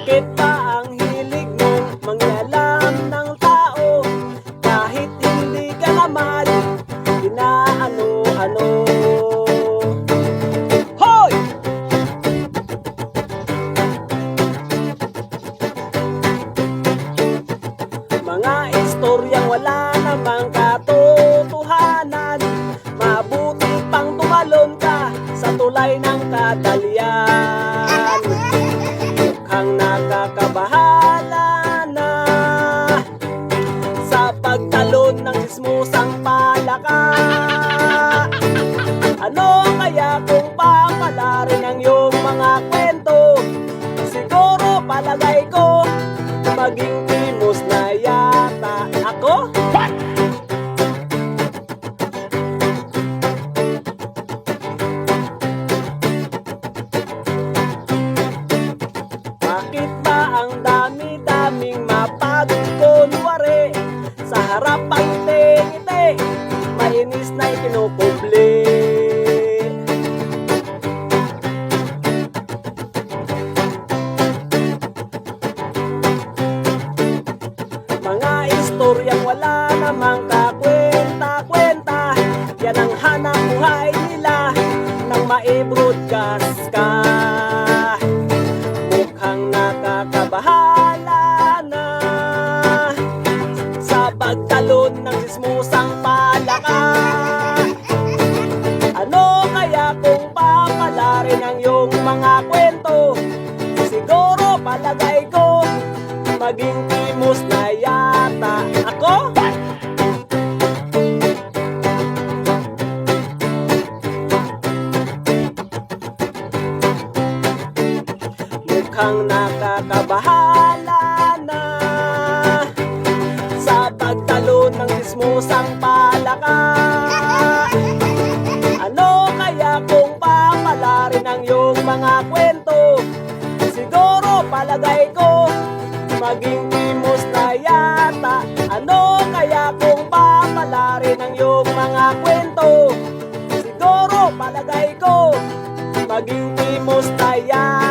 Bakit ba ang hilig mong mangyalam ng tao? Kahit hindi ka naman inaano-ano. Hoy! Mga istoryang wala namang katotohanan, mabuti pang tumalon ka sa tulay ng kadalian. Mukhang nakakabahala na sa pagtalon ng sismusang palaka. Ano kaya kung papalarin ang iyong mga kwento? Siguro palagay ko maging timos na yata ako. Bakit ba ang dami-daming mapagkunwari? Sa harap ang ngiti, mainis na ikinukubli. Mga istoryang wala namang kakwenta-kwenta, yan ang hanap buhay nila nang mai-broadcast ka. Mukhang nakakabahala na sa pagtalon ng sismusang palaka. Ano kaya kung papalarin ang iyong mga kwento? Siguro palagay ko maging timos na yata ako. Mukhang nakakabahala na sa pagtalon ng sismusang palaka. Ano kaya kung papalarin ang iyong mga kwento? Siguro palagay ko maging timos na yata. Ano kaya kung papalarin ang iyong mga kwento? Siguro palagay ko maging timos na yata.